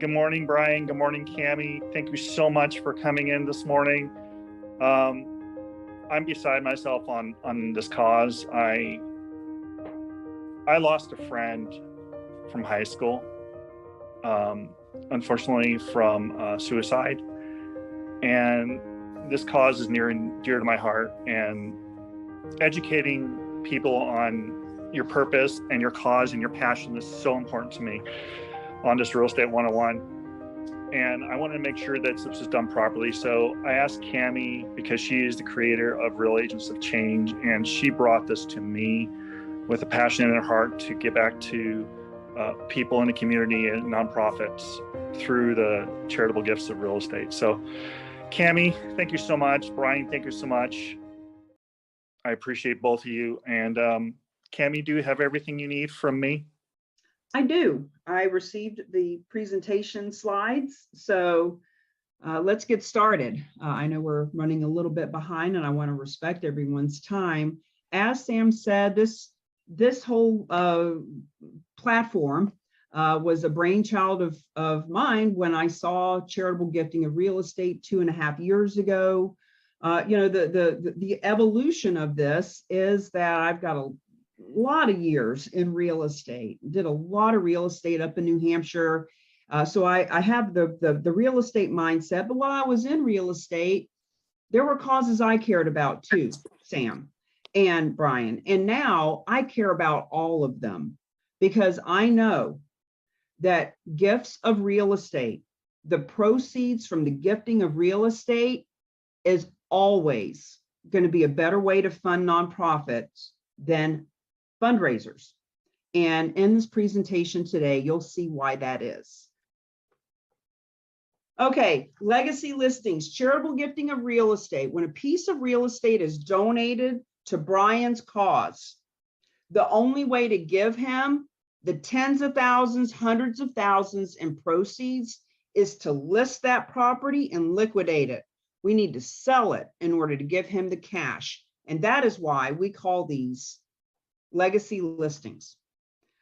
Good morning, Brian. Good morning, Cami. Thank you so much for coming in this morning. I'm beside myself on this cause. I lost a friend from high school, unfortunately from suicide. And this cause is near and dear to my heart, and educating people on your purpose and your cause and your passion is so important to me on this Real Estate 101. And I wanted to make sure that this was done properly. So I asked Cami, because she is the creator of Real Agents of Change, and she brought this to me with a passion in her heart to get back to people in the community and nonprofits through the charitable gifts of real estate. So Cami, thank you so much. Brian, thank you so much. I appreciate both of you. And Cami, do you have everything you need from me? I do. I received the presentation slides, so let's get started. I know we're running a little bit behind, and I want to respect everyone's time. As Sam said, this whole platform was a brainchild of mine when I saw charitable gifting of real estate 2.5 years ago. The evolution of this is that I've got a lot of years in real estate, did a lot of real estate up in New Hampshire. So I have the real estate mindset, but while I was in real estate, there were causes I cared about too, Sam and Brian. And now I care about all of them because I know that gifts of real estate, the proceeds from the gifting of real estate is always going to be a better way to fund nonprofits than fundraisers. And in this presentation today, you'll see why that is. Okay, legacy listings, charitable gifting of real estate. When a piece of real estate is donated to Brian's cause, the only way to give him the tens of thousands, hundreds of thousands in proceeds is to list that property and liquidate it. We need to sell it in order to give him the cash. And that is why we call these legacy listings.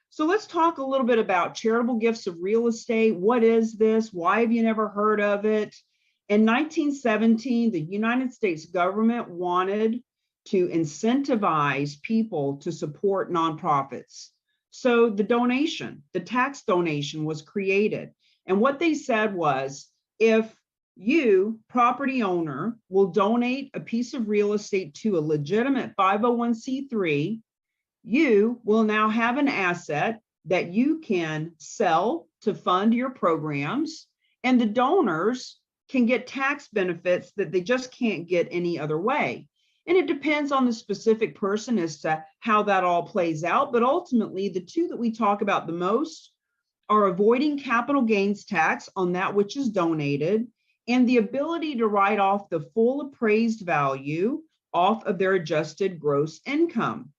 So let's talk a little bit about charitable gifts of real estate. What is this? Why have you never heard of it? In 1917, the United States government wanted to incentivize people to support nonprofits. So the tax donation was created. And what they said was, if you, property owner, will donate a piece of real estate to a legitimate 501c3, you will now have an asset that you can sell to fund your programs, and the donors can get tax benefits that they just can't get any other way. And it depends on the specific person as to how that all plays out. But ultimately, the two that we talk about the most are avoiding capital gains tax on that which is donated, and the ability to write off the full appraised value off of their adjusted gross income.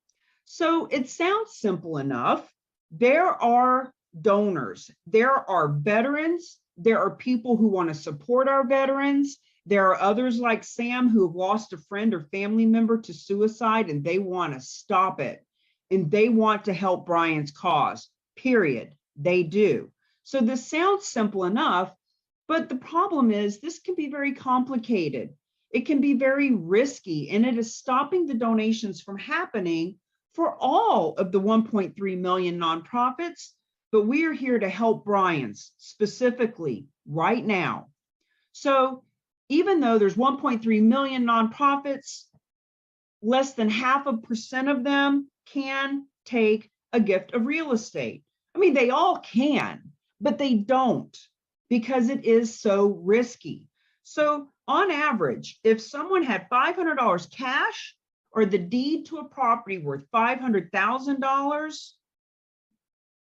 So it sounds simple enough. There are donors, there are veterans, there are people who want to support our veterans. There are others like Sam who have lost a friend or family member to suicide, and they want to stop it. And they want to help Brian's cause, period. They do. So this sounds simple enough, but the problem is this can be very complicated. It can be very risky, and it is stopping the donations from happening for all of the 1.3 million nonprofits, but we are here to help Brian's specifically right now. So even though there's 1.3 million nonprofits, less than 0.5% of them can take a gift of real estate. I mean, they all can, but they don't because it is so risky. So on average, if someone had $500 cash or the deed to a property worth $500,000,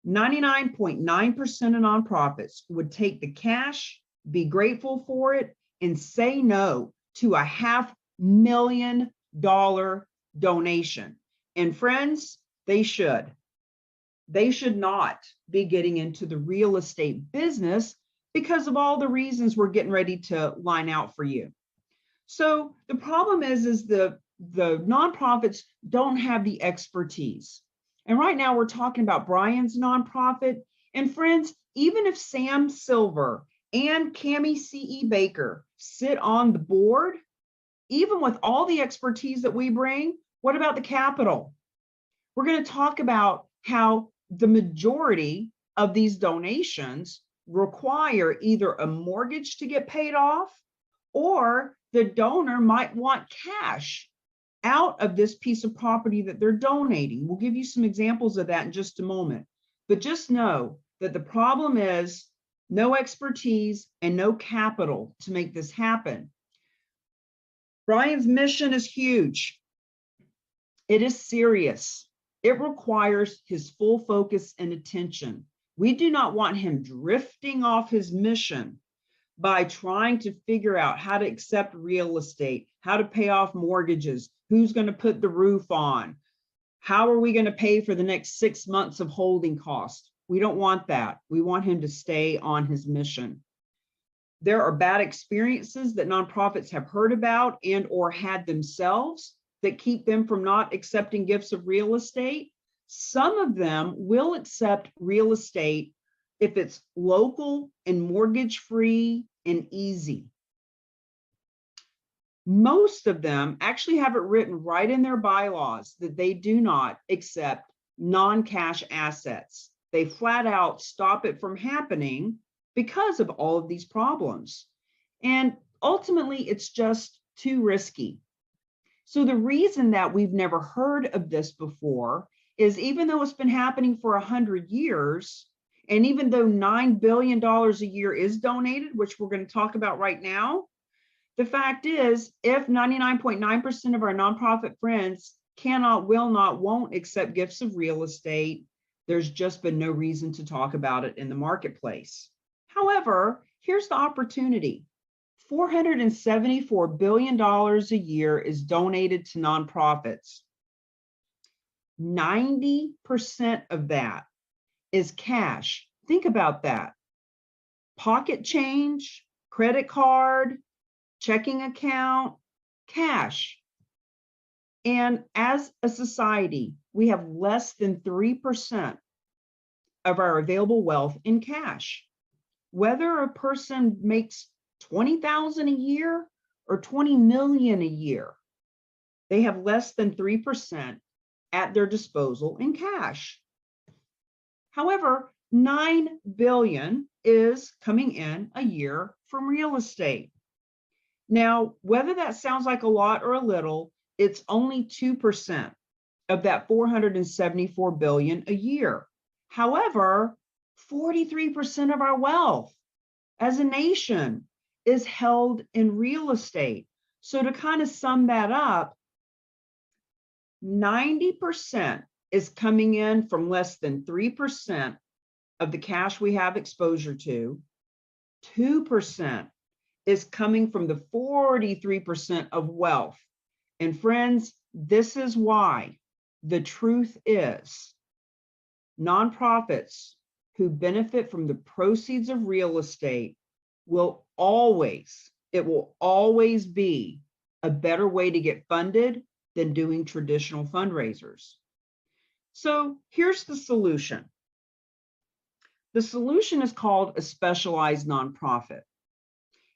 99.9% of nonprofits would take the cash, be grateful for it, and say no to a $500,000 donation. And friends, they should. They should not be getting into the real estate business because of all the reasons we're getting ready to line out for you. So the problem is the nonprofits don't have the expertise. And right now we're talking about Brian's nonprofit. And friends, even if Sam Silver and Cami Baker sit on the board, even with all the expertise that we bring, what about the capital? We're going to talk about how the majority of these donations require either a mortgage to get paid off, or the donor might want cash out of this piece of property that they're donating. We'll give you some examples of that in just a moment. But just know that the problem is no expertise and no capital to make this happen. Brian's mission is huge. It is serious. It requires his full focus and attention. We do not want him drifting off his mission by trying to figure out how to accept real estate, how to pay off mortgages, who's going to put the roof on, how are we going to pay for the next 6 months of holding costs. We don't want that. We want him to stay on his mission. There are bad experiences that nonprofits have heard about and or had themselves that keep them from not accepting gifts of real estate. Some of them will accept real estate if it's local and mortgage-free and easy. Most of them actually have it written right in their bylaws that they do not accept non-cash assets. They flat out stop it from happening because of all of these problems. And ultimately, it's just too risky. So the reason that we've never heard of this before is, even though it's been happening for 100 years, and even though $9 billion a year is donated, which we're going to talk about right now, the fact is, if 99.9% of our nonprofit friends cannot, will not, won't accept gifts of real estate, there's just been no reason to talk about it in the marketplace. However, here's the opportunity. $474 billion a year is donated to nonprofits. 90% of that is cash. Think about that. Pocket change, credit card, checking account, cash. And as a society, we have less than 3% of our available wealth in cash. Whether a person makes $20,000 a year or $20 million a year, they have less than 3% at their disposal in cash. However, $9 billion is coming in a year from real estate. Now, whether that sounds like a lot or a little, it's only 2% of that $474 billion a year. However, 43% of our wealth as a nation is held in real estate. So to kind of sum that up, 90% is coming in from less than 3% of the cash we have exposure to. 2% is coming from the 43% of wealth. And friends, this is why the truth is nonprofits who benefit from the proceeds of real estate will always be a better way to get funded than doing traditional fundraisers. So here's the solution. The solution is called a specialized nonprofit.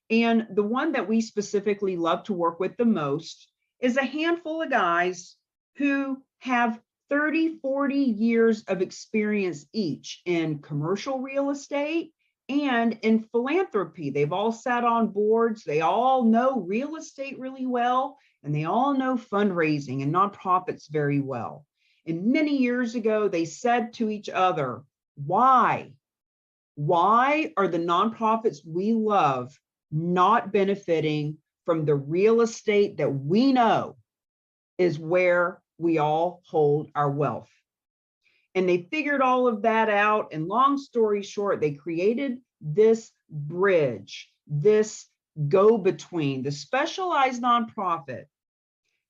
And the one that we specifically love to work with the most is a handful of guys who have 30, 40 years of experience each in commercial real estate and in philanthropy. They've all sat on boards. They all know real estate really well, and they all know fundraising and nonprofits very well. And many years ago, they said to each other, why are the nonprofits we love not benefiting from the real estate that we know is where we all hold our wealth? And they figured all of that out. And long story short, they created this bridge, this go-between. The specialized nonprofit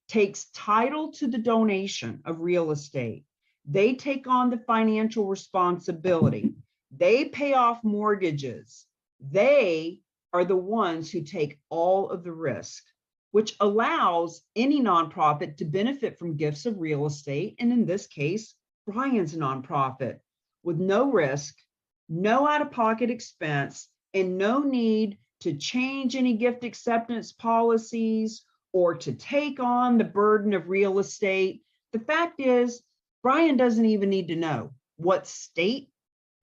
takes title to the donation of real estate. They take on the financial responsibility. They pay off mortgages. They are the ones who take all of the risk, which allows any nonprofit to benefit from gifts of real estate. And in this case, Brian's nonprofit, with no risk, no out-of-pocket expense, and no need to change any gift acceptance policies or to take on the burden of real estate. The fact is, Brian doesn't even need to know what state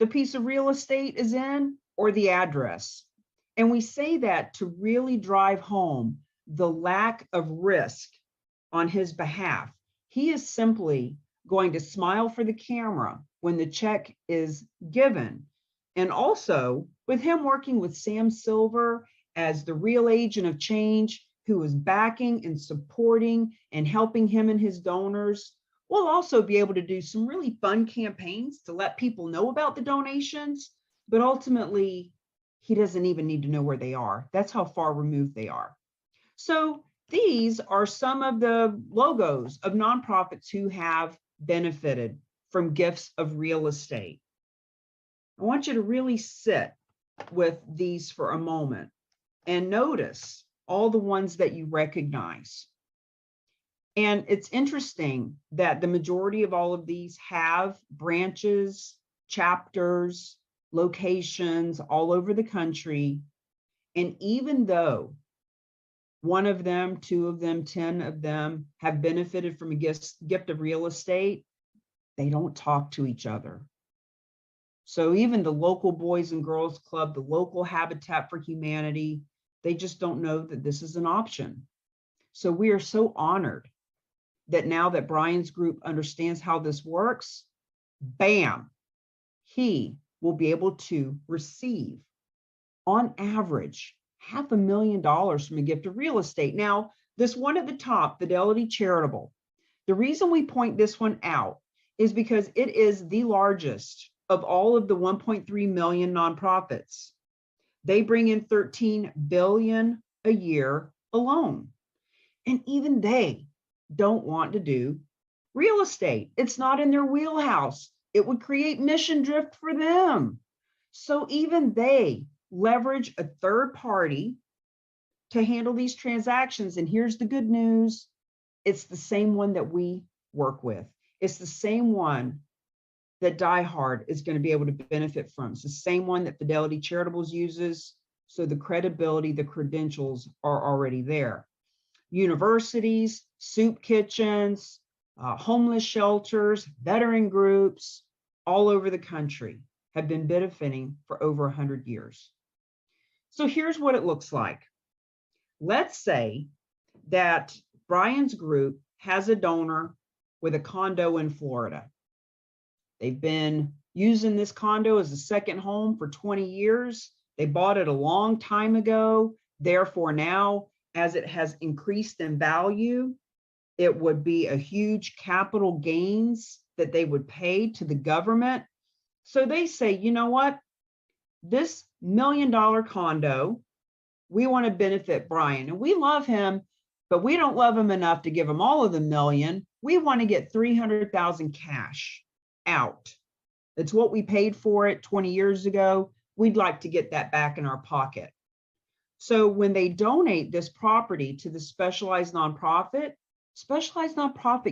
the piece of real estate is in or the address. And we say that to really drive home the lack of risk on his behalf. He is simply going to smile for the camera when the check is given. And also, with him working with Sam Silver as the real agent of change, who is backing and supporting and helping him and his donors, we'll also be able to do some really fun campaigns to let people know about the donations, but ultimately, he doesn't even need to know where they are. That's how far removed they are. So these are some of the logos of nonprofits who have benefited from gifts of real estate. I want you to really sit with these for a moment and notice all the ones that you recognize. And it's interesting that the majority of all of these have branches, chapters, locations all over the country. And even though one of them, two of them, 10 of them have benefited from a gift of real estate, they don't talk to each other. So even the local Boys and Girls Club, the local Habitat for Humanity, they just don't know that this is an option. So we are so honored that now that Brian's group understands how this works, bam, he will be able to receive, on average, $500,000 from a gift of real estate. Now, this one at the top, Fidelity Charitable, the reason we point this one out is because it is the largest of all of the 1.3 million nonprofits. They bring in $13 billion a year alone. And even they don't want to do real estate. It's not in their wheelhouse. It would create mission drift for them. So even they leverage a third party to handle these transactions. And here's the good news. It's the same one that we work with. It's the same one that Die Hard is going to be able to benefit from. It's the same one that Fidelity Charitables uses. So the credibility, the credentials are already there. Universities, soup kitchens, homeless shelters, veteran groups all over the country have been benefiting for over 100 years. So here's what it looks like. Let's say that Brian's group has a donor with a condo in Florida. They've been using this condo as a second home for 20 years. They bought it a long time ago. Therefore, now, as it has increased in value, it would be a huge capital gains that they would pay to the government. So they say, you know what? This $1 million condo, we want to benefit Brian. And we love him, but we don't love him enough to give him all of the million. We want to get $300,000 cash out. It's what we paid for it 20 years ago. We'd like to get that back in our pocket. So when they donate this property to the specialized nonprofit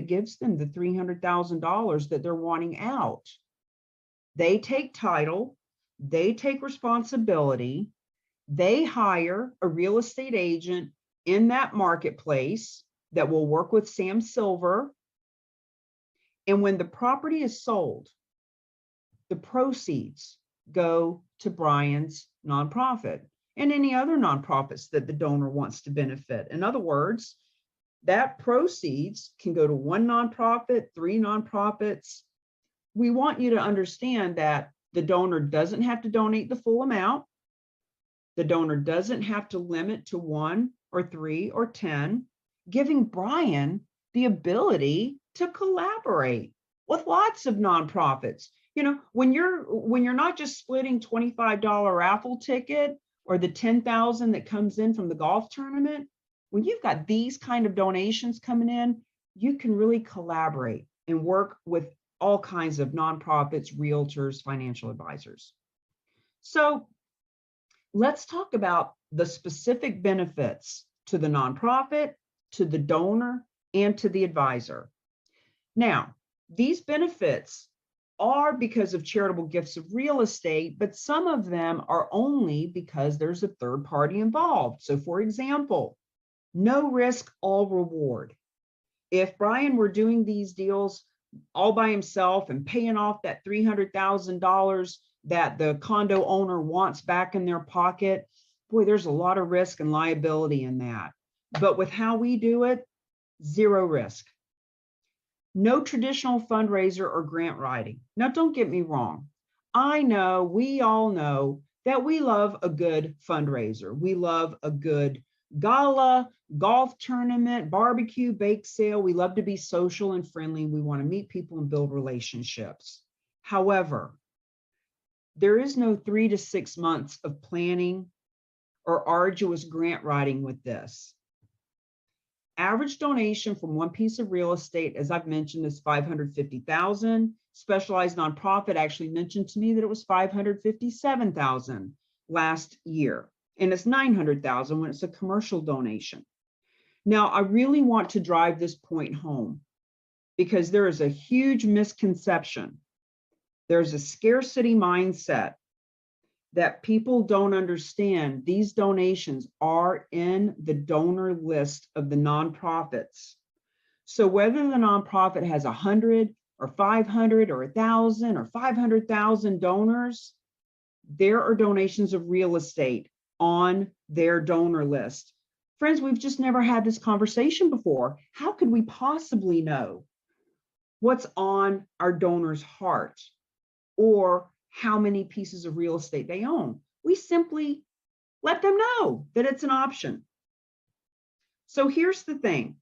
gives them the $300,000 that they're wanting out. They take title, they take responsibility, they hire a real estate agent in that marketplace that will work with Sam Silver. And when the property is sold, the proceeds go to Brian's nonprofit and any other nonprofits that the donor wants to benefit. In other words, that proceeds can go to one nonprofit, 3 nonprofits. We want you to understand that the donor doesn't have to donate the full amount. The donor doesn't have to limit to 1 or 3 or 10, giving Brian the ability to collaborate with lots of nonprofits. You know, when you're not just splitting $25 raffle ticket or the $10,000 that comes in from the golf tournament, when you've got these kind of donations coming in, you can really collaborate and work with all kinds of nonprofits, realtors, financial advisors. So let's talk about the specific benefits to the nonprofit, to the donor, and to the advisor. Now, these benefits are because of charitable gifts of real estate, but some of them are only because there's a third party involved. So for example, no risk, all reward. If Brian were doing these deals all by himself and paying off that $300,000 that the condo owner wants back in their pocket, boy, there's a lot of risk and liability in that. But with how we do it, zero risk. No traditional fundraiser or grant writing. Now, don't get me wrong. I know, we all know that we love a good fundraiser. We love a good gala, golf tournament, barbecue, bake sale. We love to be social and friendly. We want to meet people and build relationships. However, there is no 3 to 6 months of planning or arduous grant writing with this. Average donation from one piece of real estate, as I've mentioned, is $550,000. Specialized nonprofit actually mentioned to me that it was $557,000 last year, and it's $900,000 when it's a commercial donation. Now, I really want to drive this point home because there is a huge misconception. There's a scarcity mindset that people don't understand. These donations are in the donor list of the nonprofits. So whether the nonprofit has 100 or 500 or 1,000 or 500,000 donors, there are donations of real estate on their donor list. Friends, we've just never had this conversation before. How could we possibly know what's on our donor's heart or how many pieces of real estate they own? We simply let them know that it's an option. So here's the thing.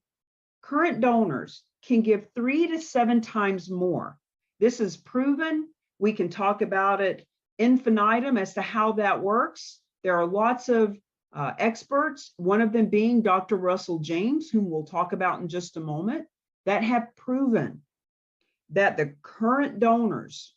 Current donors can give 3 to 7 times more. This is proven. We can talk about it infinitum as to how that works. There are lots of experts, one of them being Dr. Russell James, whom we'll talk about in just a moment, that have proven that the current donors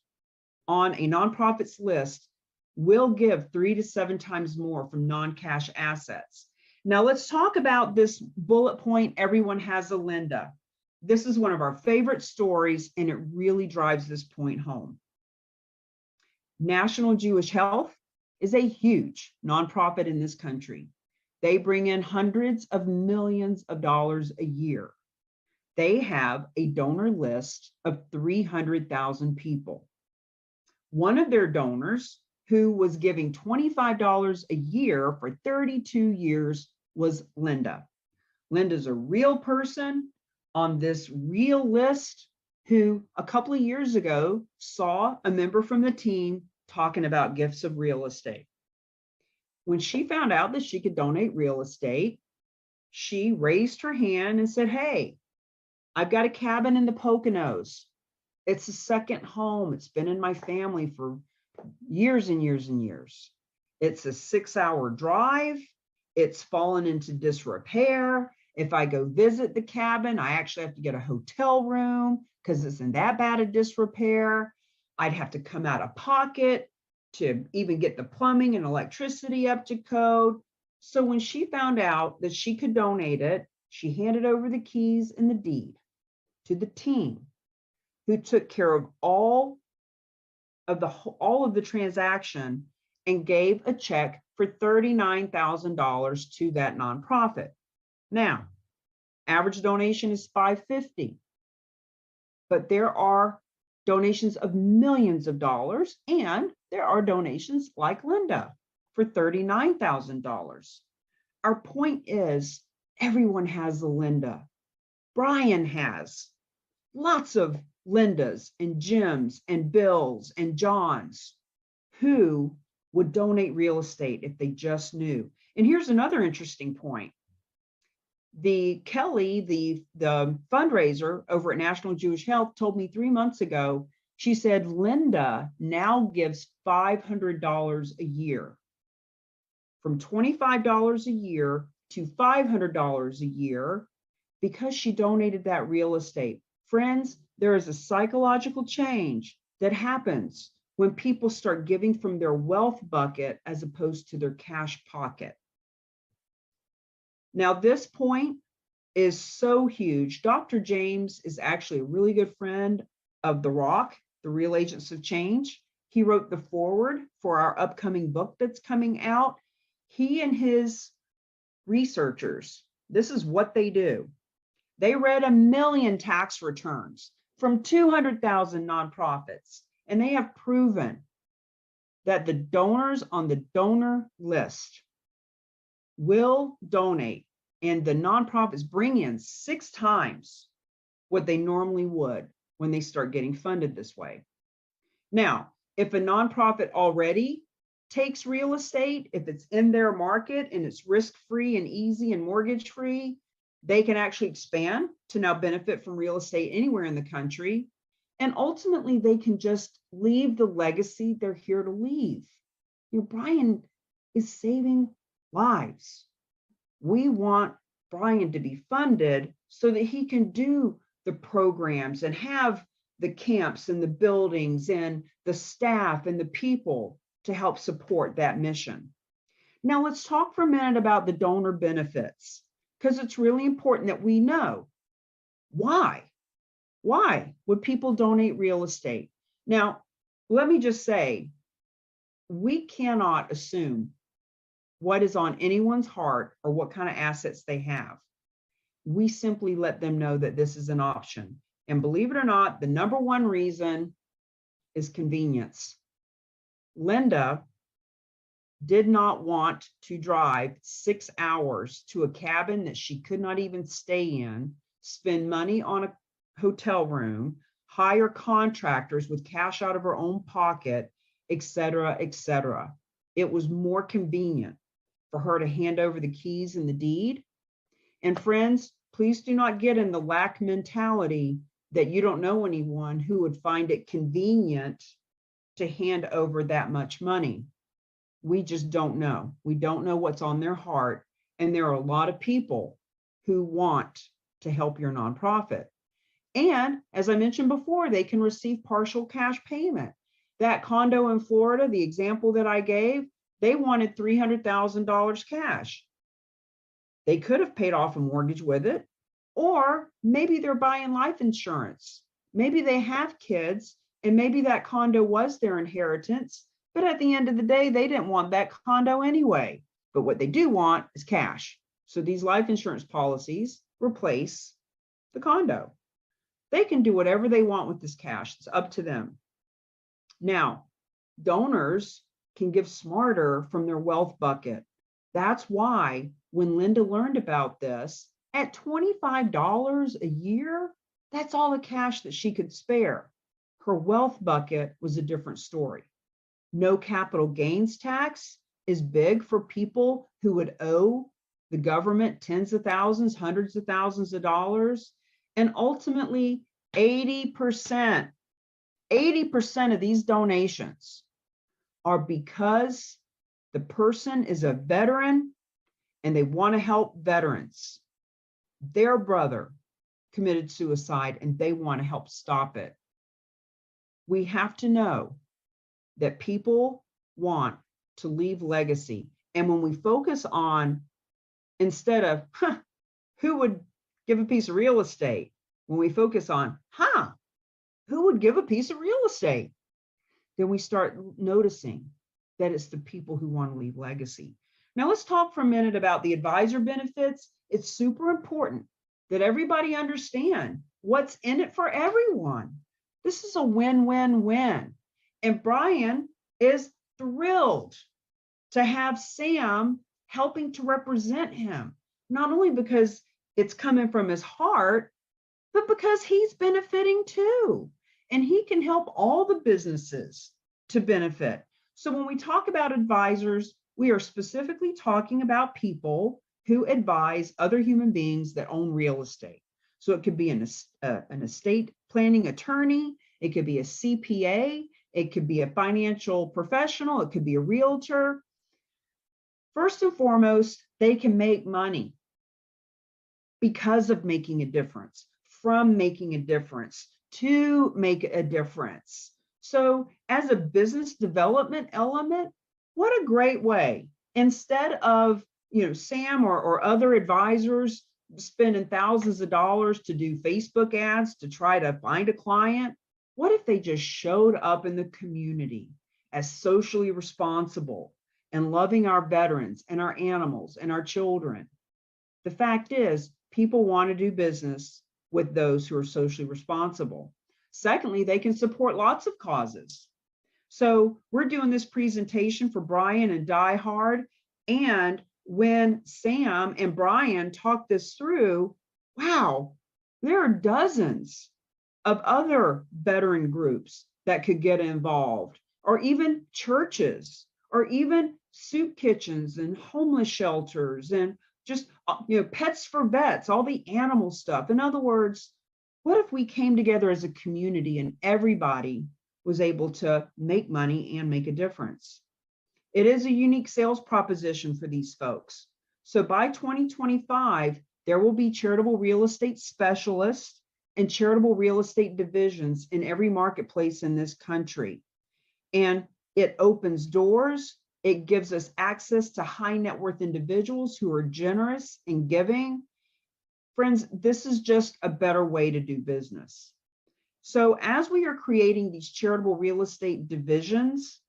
on a nonprofit's list will give 3 to 7 times more from non-cash assets. Now let's talk about this bullet point, everyone has a Linda. This is one of our favorite stories, and it really drives this point home. National Jewish Health is a huge nonprofit in this country. They bring in hundreds of millions of dollars a year. They have a donor list of 300,000 people. One of their donors, who was giving $25 a year for 32 years, was Linda. Linda's a real person on this real list who a couple of years ago saw a member from the team talking about gifts of real estate. When she found out that she could donate real estate, she raised her hand and said, "Hey, I've got a cabin in the Poconos. It's a second home. It's been in my family for years and years and years. It's a 6-hour drive. It's fallen into disrepair. If I go visit the cabin, I actually have to get a hotel room because it's in that bad a disrepair. I'd have to come out of pocket to even get the plumbing and electricity up to code." So when she found out that she could donate it, she handed over the keys and the deed to the team, who took care of all of the transaction and gave a check for $39,000 to that nonprofit. Now, average donation is $550, but there are donations of millions of dollars, and there are donations like Linda for $39,000. Our point is, everyone has a Linda. Brian has lots of Lindas and Jims and Bills and Johns who would donate real estate if they just knew. And here's another interesting point. The Kelly, the fundraiser over at National Jewish Health, told me 3 months ago, she said Linda now gives $500 a year, from $25 a year to $500 a year, because she donated that real estate. Friends, there is a psychological change that happens when people start giving from their wealth bucket as opposed to their cash pocket. Now, this point is so huge. Dr. James is actually a really good friend of The Rock. The Real Agents of Change. He wrote the foreword for our upcoming book that's coming out. He and his researchers, this is what they do. They read 1 million tax returns from 200,000 nonprofits, and they have proven that the donors on the donor list will donate, and the nonprofits bring in 6 times what they normally would when they start getting funded this way. Now, if a nonprofit already takes real estate, if it's in their market and it's risk-free and easy and mortgage-free, they can actually expand to now benefit from real estate anywhere in the country. And ultimately, they can just leave the legacy they're here to leave. You know, Brian is saving lives. We want Brian to be funded so that he can do the programs and have the camps and the buildings and the staff and the people to help support that mission. Now let's talk for a minute about the donor benefits, because it's really important that we know why. Why would people donate real estate? Now, let me just say, we cannot assume what is on anyone's heart or what kind of assets they have. We simply let them know that this is an option. And believe it or not, the number one reason is convenience. Linda did not want to drive 6 hours to a cabin that she could not even stay in, spend money on a hotel room, hire contractors with cash out of her own pocket, et cetera, et cetera. It was more convenient for her to hand over the keys and the deed. And friends, please do not get in the lack mentality that you don't know anyone who would find it convenient to hand over that much money. We just don't know. We don't know what's on their heart. And there are a lot of people who want to help your nonprofit. And as I mentioned before, they can receive partial cash payment. That condo in Florida, the example that I gave, they wanted $300,000 cash. They could have paid off a mortgage with it, or maybe they're buying life insurance. Maybe they have kids, and maybe that condo was their inheritance, but at the end of the day, they didn't want that condo anyway. But what they do want is cash. So these life insurance policies replace the condo. They can do whatever they want with this cash. It's up to them. Now, donors can give smarter from their wealth bucket. That's why when Linda learned about this, at $25 a year, that's all the cash that she could spare. Her wealth bucket was a different story. No capital gains tax is big for people who would owe the government tens of thousands, hundreds of thousands of dollars. And ultimately, 80% of these donations are because the person is a veteran and they want to help veterans. Their brother committed suicide and they want to help stop it. We have to know that people want to leave legacy. And when we focus on, instead of, who would give a piece of real estate? When we focus on, who would give a piece of real estate? Then we start noticing that it's the people who want to leave legacy. Now let's talk for a minute about the advisor benefits. It's super important that everybody understand what's in it for everyone. This is a win-win-win. And Brian is thrilled to have Sam helping to represent him, not only because it's coming from his heart, but because he's benefiting too. And he can help all the businesses to benefit. So when we talk about advisors, we are specifically talking about people who advise other human beings that own real estate. So it could be an estate planning attorney, it could be a CPA, it could be a financial professional, it could be a realtor. First and foremost, they can make money because of making a difference, from making a difference to make a difference. So as a business development element, what a great way. Instead of, Sam or other advisors spending thousands of dollars to do Facebook ads to try to find a client, What if they just showed up in the community as socially responsible and loving our veterans and our animals and our children? The fact is, people want to do business with those who are socially responsible. Secondly, they can support lots of causes. So we're doing this presentation for Brian and Die Hard. And when Sam and Brian talk this through, wow, there are dozens of other veteran groups that could get involved, or even churches, or even soup kitchens and homeless shelters, and just, pets for vets, all the animal stuff. In other words, what if we came together as a community and everybody was able to make money and make a difference? It is a unique sales proposition for these folks. So by 2025, there will be charitable real estate specialists and charitable real estate divisions in every marketplace in this country. And it opens doors. It gives us access to high net worth individuals who are generous and giving. Friends, this is just a better way to do business. So as we are creating these charitable real estate divisions,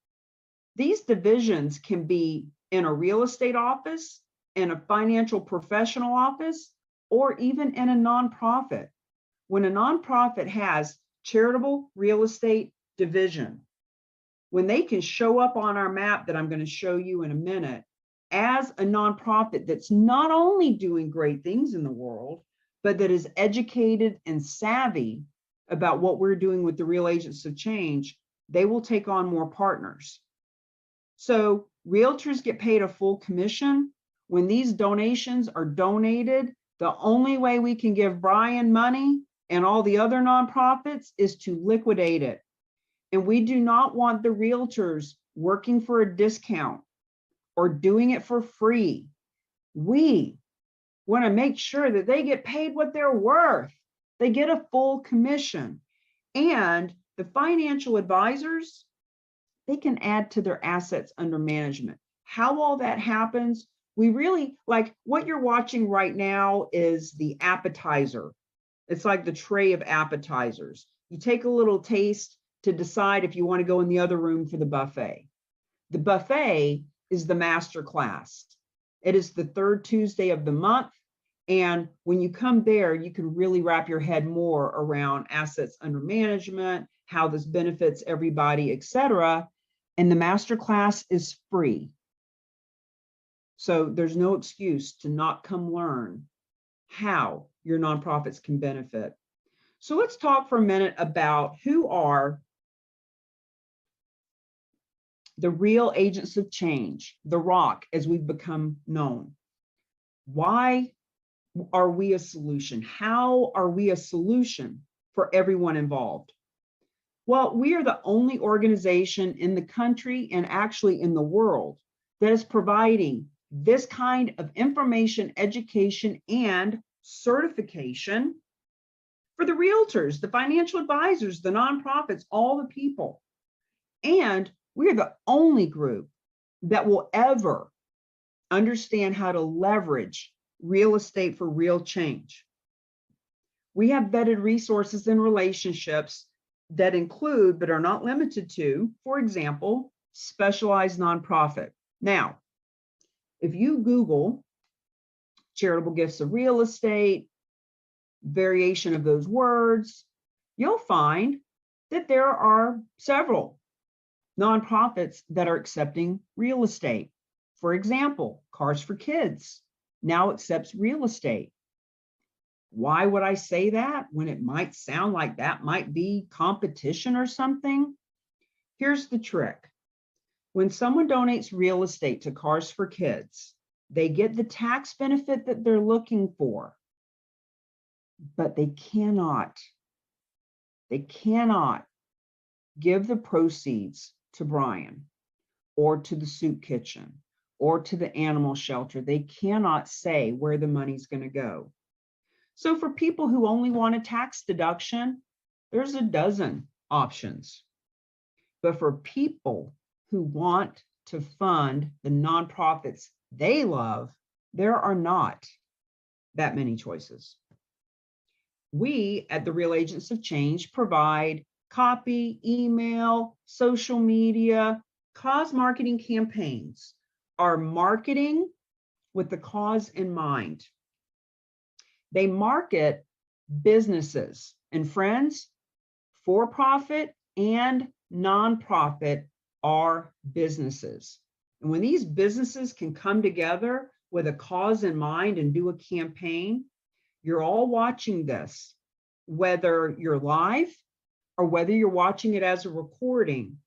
these divisions can be in a real estate office, in a financial professional office, or even in a nonprofit. When a nonprofit has charitable real estate division, when they can show up on our map that I'm going to show you in a minute as a nonprofit that's not only doing great things in the world, but that is educated and savvy about what we're doing with the real agents of change, they will take on more partners. So realtors get paid a full commission. When these donations are donated, the only way we can give Brian money and all the other nonprofits is to liquidate it. And we do not want the realtors working for a discount or doing it for free. We want to make sure that they get paid what they're worth. They get a full commission. And the financial advisors, they can add to their assets under management. How all that happens, we really, like what you're watching right now is the appetizer. It's like the tray of appetizers. You take a little taste to decide if you want to go in the other room for the buffet. The buffet is the master class. It is the third Tuesday of the month. And when you come there, you can really wrap your head more around assets under management, how this benefits everybody, et cetera. And the master class is free. So there's no excuse to not come learn how your nonprofits can benefit. So let's talk for a minute about who are the real agents of change, the ROC, as we've become known. Why are we a solution? How are we a solution for everyone involved? Well, we are the only organization in the country and actually in the world that is providing this kind of information, education, and certification for the realtors, the financial advisors, the nonprofits, all the people. And we are the only group that will ever understand how to leverage real estate for real change. We have vetted resources and relationships that include, but are not limited to, for example, specialized nonprofit. Now, if you Google charitable gifts of real estate, variation of those words, you'll find that there are several nonprofits that are accepting real estate. For example, Cars for Kids now accepts real estate. Why would I say that when it might sound like that might be competition or something? Here's the trick. When someone donates real estate to Cars for Kids, they get the tax benefit that they're looking for, but they cannot give the proceeds to Brian or to the soup kitchen or to the animal shelter. They cannot say where the money's going to go. So for people who only want a tax deduction, there's a dozen options. But for people who want to fund the nonprofits they love, there are not that many choices. We at the Real Agents of Change provide copy, email, social media, cause marketing campaigns are marketing with the cause in mind. They market businesses, and friends, for-profit and nonprofit are businesses. And when these businesses can come together with a cause in mind and do a campaign, you're all watching this, whether you're live or whether you're watching it as a recording.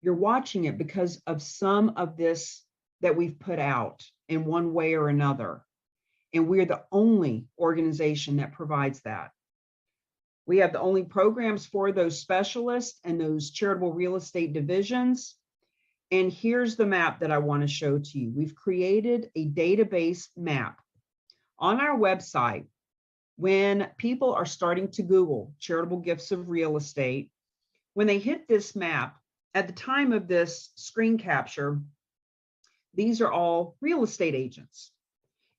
You're watching it because of some of this that we've put out in one way or another. And we're the only organization that provides that. We have the only programs for those specialists and those charitable real estate divisions. And here's the map that I want to show to you. We've created a database map on our website. When people are starting to Google charitable gifts of real estate, when they hit this map, at the time of this screen capture, these are all real estate agents.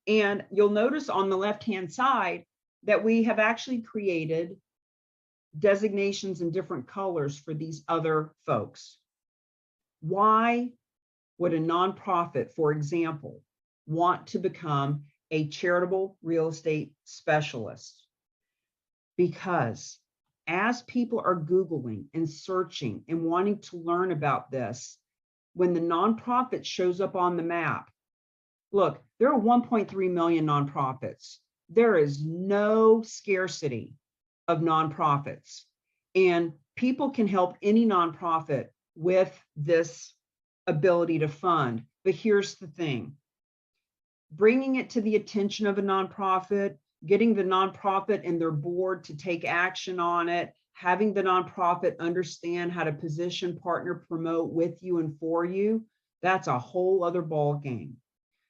And you'll notice on the left-hand side that we have actually created designations in different colors for these other folks. Why would a nonprofit, for example, want to become a charitable real estate specialist? Because as people are Googling and searching and wanting to learn about this, when the nonprofit shows up on the map, look, there are 1.3 million nonprofits. There is no scarcity of nonprofits, and people can help any nonprofit with this ability to fund. But here's the thing, bringing it to the attention of a nonprofit, getting the nonprofit and their board to take action on it, having the nonprofit understand how to position, partner, promote with you and for you, that's a whole other ball game.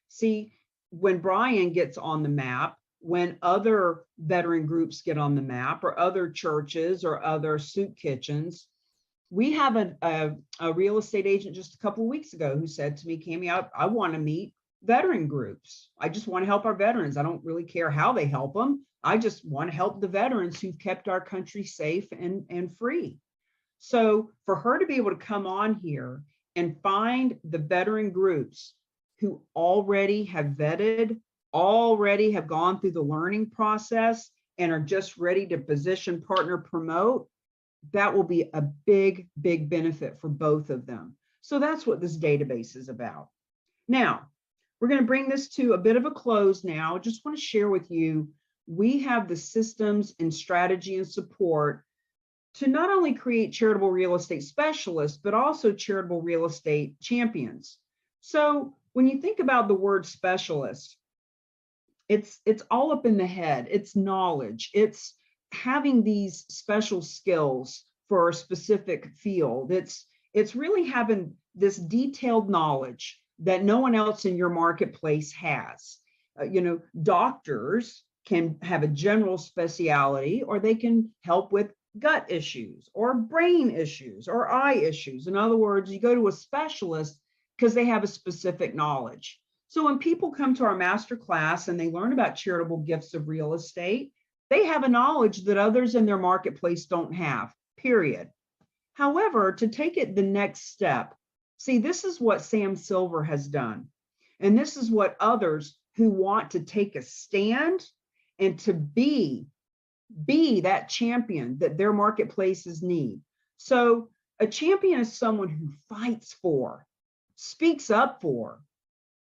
See, when Brian gets on the map, when other veteran groups get on the map, or other churches or other soup kitchens, we have a real estate agent just a couple of weeks ago who said to me, Cami, I want to meet veteran groups. I just want to help our veterans. I don't really care how they help them. I just want to help the veterans who've kept our country safe and free. So for her to be able to come on here and find the veteran groups who already have vetted, already have gone through the learning process and are just ready to position, partner, promote, that will be a big, big benefit for both of them. So that's what this database is about. Now, we're going to bring this to a bit of a close now. I just want to share with you, we have the systems and strategy and support to not only create charitable real estate specialists, but also charitable real estate champions. So when you think about the word specialist, it's all up in the head. It's knowledge. It's having these special skills for a specific field. It's really having this detailed knowledge that no one else in your marketplace has. Doctors can have a general specialty, or they can help with gut issues or brain issues or eye issues. In other words, you go to a specialist because they have a specific knowledge. So when people come to our master class and they learn about charitable gifts of real estate, they have a knowledge that others in their marketplace don't have, period. However, to take it the next step, see, this is what Sam Silver has done. And this is what others who want to take a stand and to be that champion that their marketplaces need. So a champion is someone who fights for, speaks up for,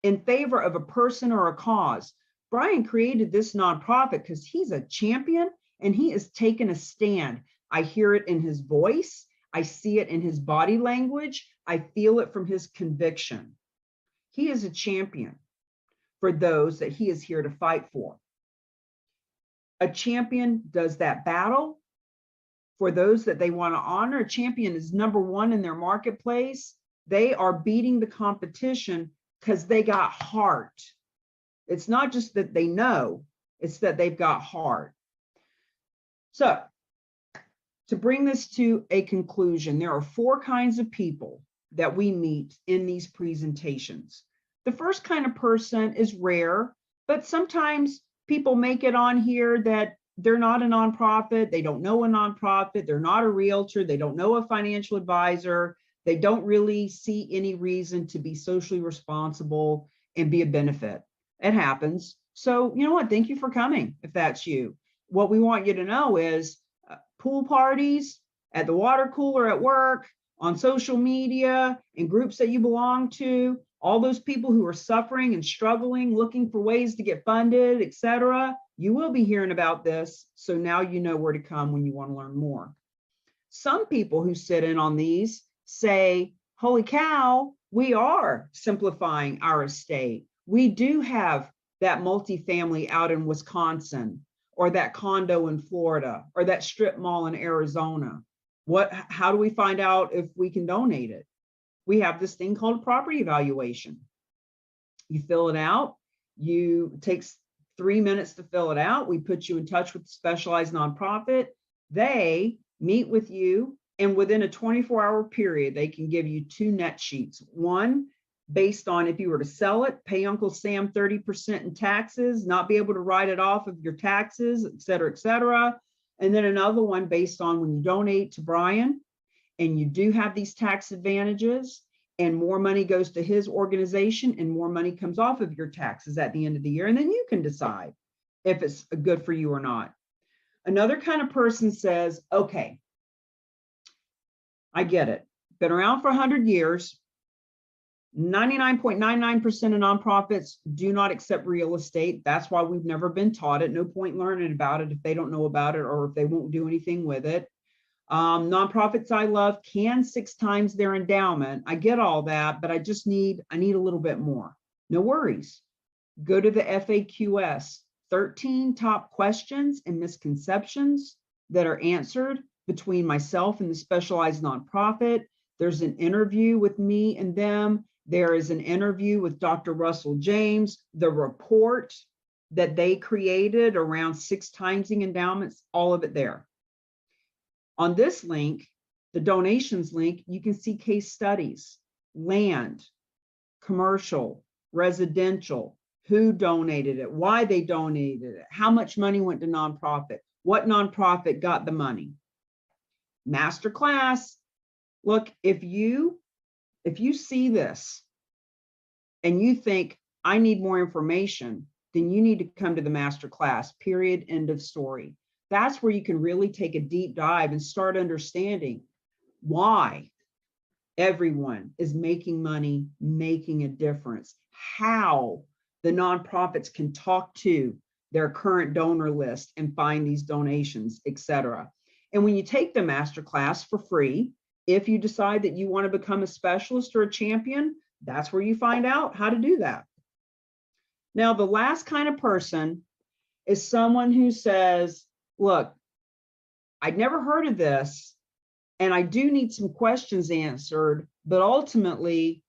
in favor of a person or a cause. Brian created this nonprofit because he's a champion and he is taking a stand. I hear it in his voice. I see it in his body language. I feel it from his conviction. He is a champion for those that he is here to fight for. A champion does that battle for those that they want to honor. A champion is number one in their marketplace. They are beating the competition because they got heart. It's not just that they know, it's that they've got heart. So to bring this to a conclusion, there are 4 kinds of people that we meet in these presentations. The first kind of person is rare, but sometimes people make it on here that they're not a nonprofit. They don't know a nonprofit. They're not a realtor. They don't know a financial advisor. They don't really see any reason to be socially responsible and be a benefit. It happens. So, you know what? Thank you for coming. If that's you, what we want you to know is pool parties, at the water cooler at work, on social media, in groups that you belong to, all those people who are suffering and struggling, looking for ways to get funded, etc. You will be hearing about this. So now you know where to come when you want to learn more. Some people who sit in on these say, holy cow, we are simplifying our estate. We do have that multifamily out in Wisconsin, or that condo in Florida, or that strip mall in Arizona. How do we find out if we can donate it? We have this thing called property evaluation. You fill it out. It takes 3 minutes to fill it out. We put you in touch with a specialized nonprofit. They meet with you, and within a 24-hour period, they can give you 2 net sheets. One based on if you were to sell it, pay Uncle Sam 30% in taxes, not be able to write it off of your taxes, et cetera, et cetera. And then another one based on when you donate to Brian and you do have these tax advantages and more money goes to his organization and more money comes off of your taxes at the end of the year. And then you can decide if it's good for you or not. Another kind of person says, okay, I get it. Been around for 100 years. 99.99% of nonprofits do not accept real estate. That's why we've never been taught it. No point learning about it if they don't know about it or if they won't do anything with it. Nonprofits I love can 6 times their endowment. I get all that, but I need a little bit more. No worries. Go to the FAQS, 13 top questions and misconceptions that are answered between myself and the specialized nonprofit. There's an interview with me and them. There is an interview with Dr. Russell James, the report that they created around 6 times the endowments, all of it there. On this link, the donations link, you can see case studies, land, commercial, residential, who donated it, why they donated it, how much money went to nonprofit, what nonprofit got the money. Masterclass. Look, if you see this and you think I need more information, then you need to come to the masterclass, period, end of story. That's where you can really take a deep dive and start understanding why everyone is making money, making a difference, how the nonprofits can talk to their current donor list and find these donations, etc. And when you take the masterclass for free, if you decide that you want to become a specialist or a champion, that's where you find out how to do that. Now, the last kind of person is someone who says, look, I'd never heard of this, and I do need some questions answered, but ultimately,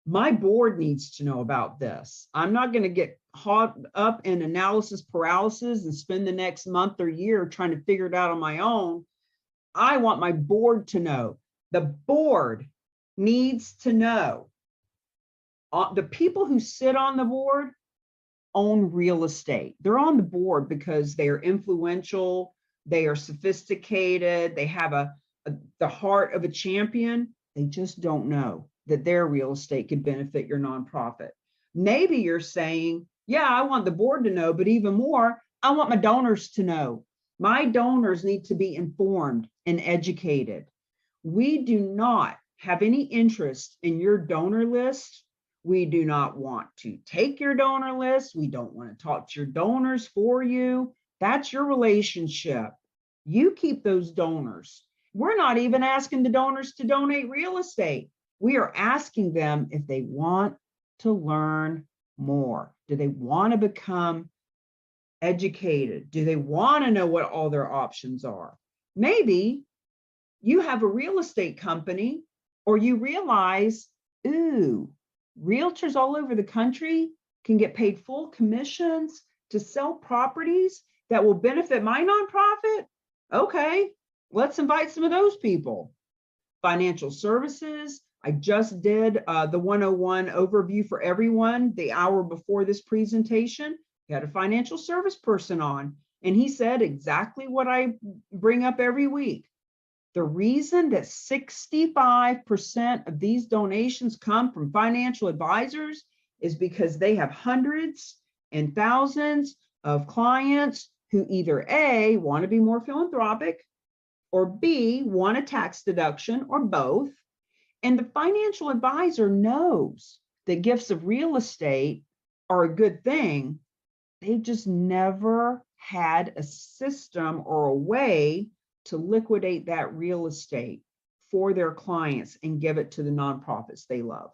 my board needs to know about this. I'm not going to get caught up in analysis paralysis and spend the next month or year trying to figure it out on my own. I want my board to know. The board needs to know. The people who sit on the board own real estate. They're on the board because they are influential, they are sophisticated, they have the heart of a champion. They just don't know that their real estate could benefit your nonprofit. Maybe you're saying, yeah, I want the board to know, but even more, I want my donors to know. My donors need to be informed and educated. We do not have any interest in your donor list. We do not want to take your donor list. We don't want to talk to your donors for you. That's your relationship. You keep those donors. We're not even asking the donors to donate real estate. We are asking them if they want to learn more. Do they want to become educated? Do they want to know what all their options are? Maybe you have a real estate company, or you realize, ooh, realtors all over the country can get paid full commissions to sell properties that will benefit my nonprofit. Okay, let's invite some of those people. Financial services. I just did the 101 overview for everyone the hour before this presentation. We had a financial service person on, And he said exactly what I bring up every week. The reason that 65% of these donations come from financial advisors is because they have hundreds and thousands of clients who either A, want to be more philanthropic, or B, want a tax deduction, or both. And the financial advisor knows that gifts of real estate are a good thing. They've just never had a system or a way to liquidate that real estate for their clients and give it to the nonprofits they love.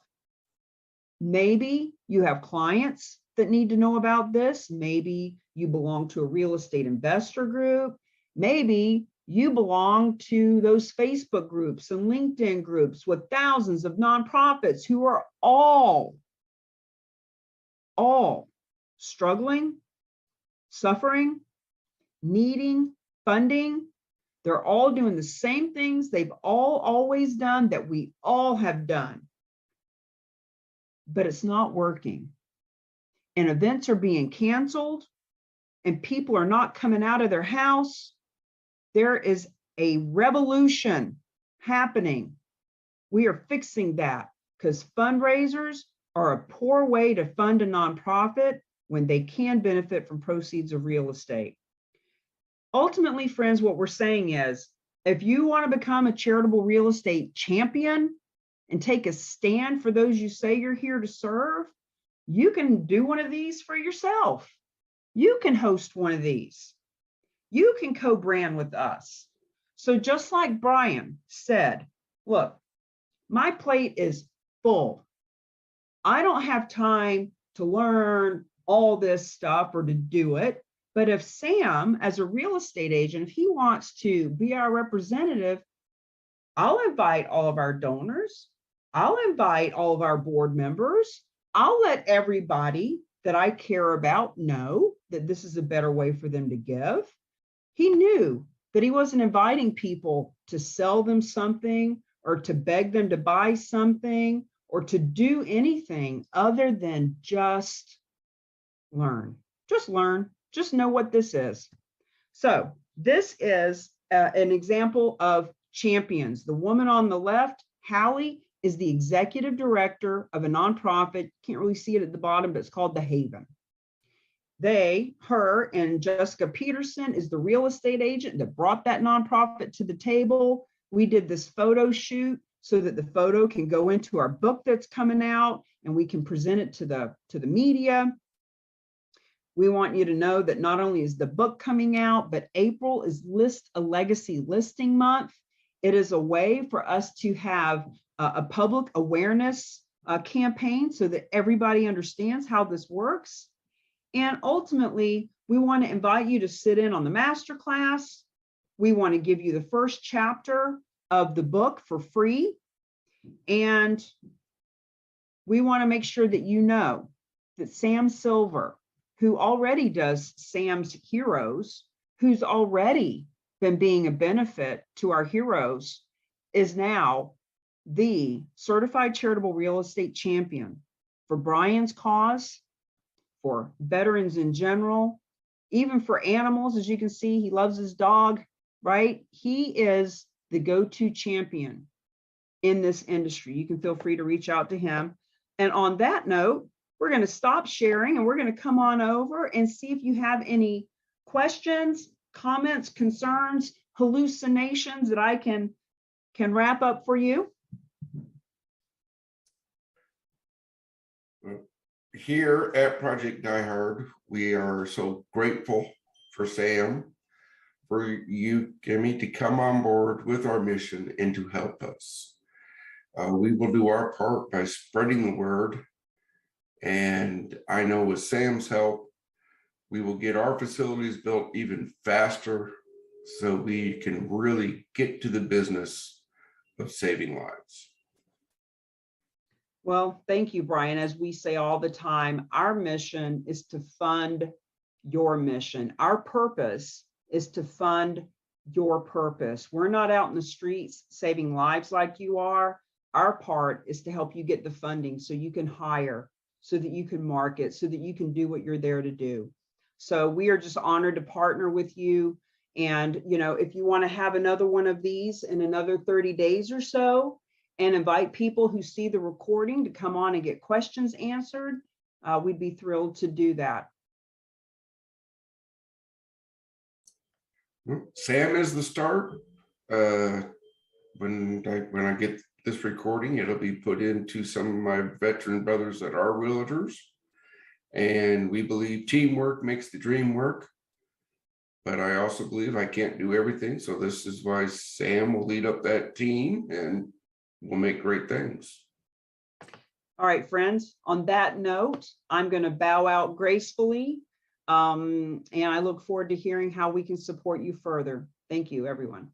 Maybe you have clients that need to know about this. Maybe you belong to a real estate investor group. Maybe you belong to those Facebook groups and LinkedIn groups with thousands of nonprofits who are all struggling, suffering, needing funding. They're all doing the same things they've all always done, that we all have done. But it's not working. And events are being canceled, and people are not coming out of their house. There is a revolution happening. We are fixing that, because fundraisers are a poor way to fund a nonprofit when they can benefit from proceeds of real estate. Ultimately, friends, what we're saying is, if you want to become a charitable real estate champion and take a stand for those you say you're here to serve, you can do one of these for yourself. You can host one of these. You can co-brand with us. So just like Brian said, look, my plate is full. I don't have time to learn all this stuff or to do it. But if Sam, as a real estate agent, if he wants to be our representative, I'll invite all of our donors. I'll invite all of our board members. I'll let everybody that I care about know that this is a better way for them to give. He knew that he wasn't inviting people to sell them something or to beg them to buy something or to do anything other than just learn. Just learn. Just know what this is. So this is an example of champions. The woman on the left, Hallie, is the executive director of a nonprofit. Can't really see it at the bottom, but it's called The Haven. Her and Jessica Peterson is the real estate agent that brought that nonprofit to the table. We did this photo shoot so that the photo can go into our book that's coming out and we can present it to the media. We want you to know that not only is the book coming out, but April is List a Legacy Listing Month. It is a way for us to have a public awareness campaign so that everybody understands how this works. And ultimately, we want to invite you to sit in on the masterclass. We want to give you the first chapter of the book for free. And we want to make sure that you know that Sam Silver, who already does Sam's Heroes, who's already been being a benefit to our heroes, is now the certified charitable real estate champion for Brian's cause, for veterans in general, even for animals. As you can see, he loves his dog, right? He is the go-to champion in this industry. You can feel free to reach out to him. And on that note, we're going to stop sharing and we're going to come on over and see if you have any questions, comments, concerns, hallucinations that I can wrap up for you. Here at Project Die Hard, we are so grateful for Sam, for you, Cami, to come on board with our mission and to help us. We will do our part by spreading the word. And I know with Sam's help, we will get our facilities built even faster so we can really get to the business of saving lives. Well, thank you, Brian. As we say all the time, our mission is to fund your mission. Our purpose is to fund your purpose. We're not out in the streets saving lives like you are. Our part is to help you get the funding so you can hire, so that you can market, so that you can do what you're there to do. So we are just honored to partner with you. And, you know, if you want to have another one of these in another 30 days or so, and invite people who see the recording to come on and get questions answered, we'd be thrilled to do that. Sam is the start. When I get this recording, it'll be put into some of my veteran brothers that are realtors. And we believe teamwork makes the dream work. But I also believe I can't do everything. So this is why Sam will lead up that team and we'll make great things. All right, friends, on that note, I'm going to bow out gracefully. And I look forward to hearing how we can support you further. Thank you, everyone.